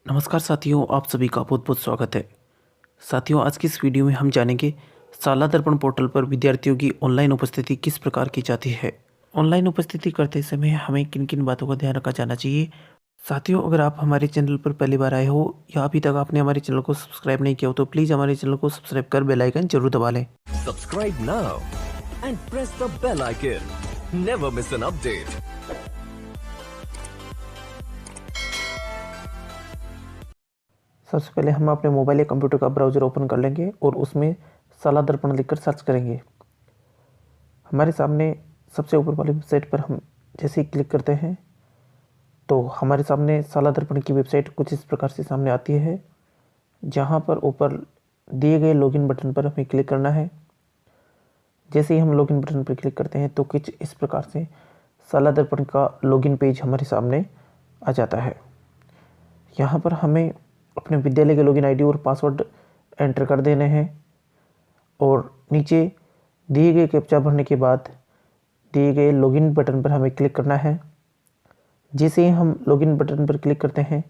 नमस्कार साथियों, आप सभी का बहुत बहुत स्वागत है। साथियों, आज की इस वीडियो में हम जानेंगे शाला दर्पण पोर्टल पर विद्यार्थियों की ऑनलाइन उपस्थिति किस प्रकार की जाती है। ऑनलाइन उपस्थिति करते समय हमें किन किन बातों का ध्यान रखा जाना चाहिए। साथियों, अगर आप हमारे चैनल पर पहली बार आए हो या अभी तक आपने हमारे चैनल को सब्सक्राइब नहीं किया हो तो प्लीज़ हमारे चैनल को सब्सक्राइब कर बेल आइकन जरूर दबा लें। Subscribe now and press the bell icon. Never miss an update. सबसे पहले हम अपने मोबाइल या कंप्यूटर का ब्राउज़र ओपन कर लेंगे और उसमें शाला दर्पण लिखकर सर्च करेंगे। हमारे सामने सबसे ऊपर वाली वेबसाइट पर हम जैसे ही क्लिक करते हैं तो हमारे सामने शाला दर्पण की वेबसाइट कुछ इस प्रकार से सामने आती है, जहां पर ऊपर दिए गए लॉगिन बटन पर हमें क्लिक करना है। जैसे ही हम लॉगिन बटन पर क्लिक करते हैं तो कुछ इस प्रकार से शाला दर्पण का लॉगिन पेज हमारे सामने आ जाता है। यहाँ पर हमें अपने विद्यालय के लॉगिन आईडी और पासवर्ड एंटर कर देने हैं और नीचे दिए गए कैप्चा भरने के बाद दिए गए लॉगिन बटन पर हमें क्लिक करना है। जैसे ही हम लॉगिन बटन पर क्लिक करते हैं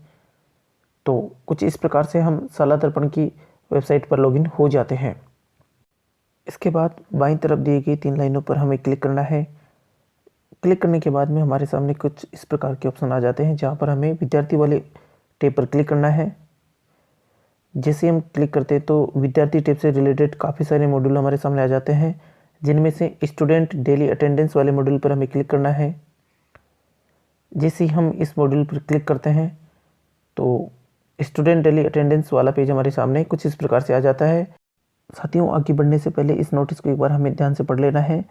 तो कुछ इस प्रकार से हम शाला दर्पण की वेबसाइट पर लॉगिन हो जाते हैं। इसके बाद बाईं तरफ दिए गई 3 लाइनों पर हमें क्लिक करना है। क्लिक करने के बाद में हमारे सामने कुछ इस प्रकार के ऑप्शन आ जाते हैं, जहाँ पर हमें विद्यार्थी वाले टैब पर क्लिक करना है। जैसे हम क्लिक करते हैं तो विद्यार्थी टैब से रिलेटेड काफ़ी सारे मॉड्यूल हमारे सामने आ जाते हैं, जिनमें से स्टूडेंट डेली अटेंडेंस वाले मॉड्यूल पर हमें क्लिक करना है। जैसे ही हम इस मॉड्यूल पर क्लिक करते हैं तो स्टूडेंट डेली अटेंडेंस वाला पेज हमारे सामने कुछ इस प्रकार से आ जाता है। साथियों, आगे बढ़ने से पहले इस नोटिस को एक बार हमें ध्यान से पढ़ लेना है।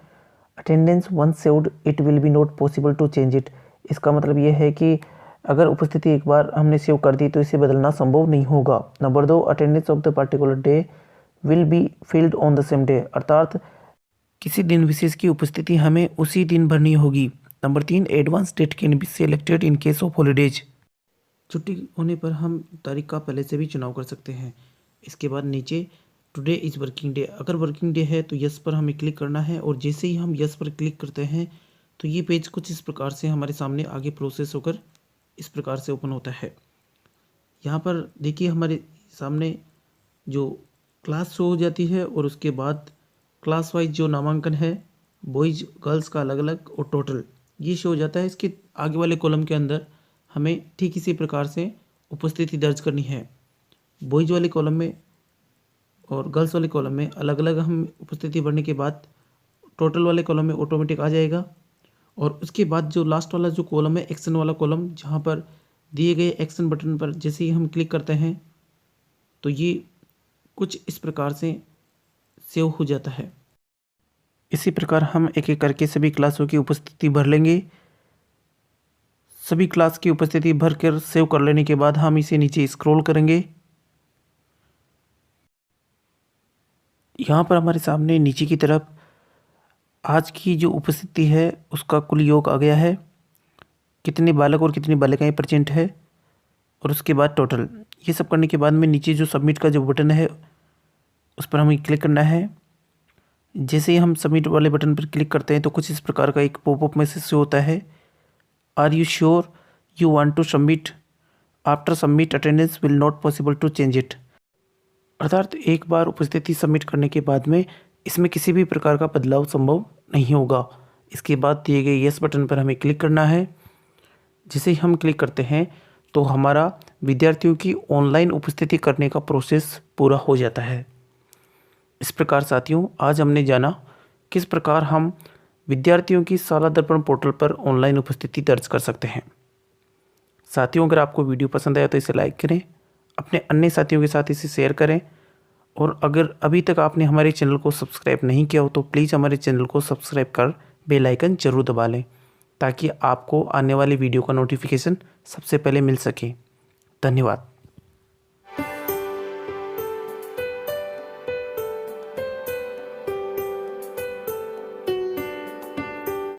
Attendance once saved it will be not possible to change it. इसका मतलब ये है कि अगर उपस्थिति एक बार हमने सेव कर दी तो इसे बदलना संभव नहीं होगा। Number 2, attendance of the particular day will be filled on the same day, अर्थात किसी दिन विशेष की उपस्थिति हमें उसी दिन भरनी होगी। Number 3, advance date can be selected in case of holidays. छुट्टी होने पर हम तारीख का पहले से भी चुनाव कर सकते हैं। इसके बाद नीचे टुडे इज़ वर्किंग डे, अगर वर्किंग डे है तो यस पर हमें क्लिक करना है और जैसे ही हम यस पर क्लिक करते हैं तो ये पेज कुछ इस प्रकार से हमारे सामने आगे प्रोसेस होकर इस प्रकार से ओपन होता है। यहाँ पर देखिए हमारे सामने जो क्लास शो हो जाती है और उसके बाद क्लास वाइज जो नामांकन है बॉयज़ गर्ल्स का अलग अलग और टोटल ये शो हो जाता है। इसके आगे वाले कॉलम के अंदर हमें ठीक इसी प्रकार से उपस्थिति दर्ज करनी है। बॉयज़ वाले कॉलम में और गर्ल्स वाले कॉलम में अलग अलग हम उपस्थिति भरने के बाद टोटल वाले कॉलम में ऑटोमेटिक आ जाएगा। और उसके बाद जो लास्ट वाला जो कॉलम है एक्शन वाला कॉलम, जहाँ पर दिए गए एक्शन बटन पर जैसे ही हम क्लिक करते हैं तो ये कुछ इस प्रकार से सेव हो जाता है। इसी प्रकार हम एक एक करके सभी क्लासों की उपस्थिति भर लेंगे। सभी क्लास की उपस्थिति भर कर सेव कर लेने के बाद हम इसे नीचे स्क्रॉल करेंगे। यहाँ पर हमारे सामने नीचे की तरफ आज की जो उपस्थिति है उसका कुल योग आ गया है, कितने बालक और कितनी बालिकाएं प्रेजेंट है और उसके बाद टोटल। ये सब करने के बाद में नीचे जो सबमिट का जो बटन है उस पर हमें क्लिक करना है। जैसे ही हम सबमिट वाले बटन पर क्लिक करते हैं तो कुछ इस प्रकार का एक पॉपअप मैसेज शो होता है, are you sure you want to submit, after submit attendance will not possible to change it. अर्थात एक बार उपस्थिति सबमिट करने के बाद में इसमें किसी भी प्रकार का बदलाव संभव नहीं होगा। इसके बाद दिए गए यस बटन पर हमें क्लिक करना है। जैसे ही हम क्लिक करते हैं तो हमारा विद्यार्थियों की ऑनलाइन उपस्थिति करने का प्रोसेस पूरा हो जाता है। इस प्रकार साथियों, आज हमने जाना किस प्रकार हम विद्यार्थियों की शाला दर्पण पोर्टल पर ऑनलाइन उपस्थिति दर्ज कर सकते हैं। साथियों, अगर आपको वीडियो पसंद आया तो इसे लाइक करें, अपने अन्य साथियों के साथ इसे शेयर करें और अगर अभी तक आपने हमारे चैनल को सब्सक्राइब नहीं किया हो तो प्लीज़ हमारे चैनल को सब्सक्राइब कर बेल आइकन जरूर दबा लें, ताकि आपको आने वाली वीडियो का नोटिफिकेशन सबसे पहले मिल सके। धन्यवाद।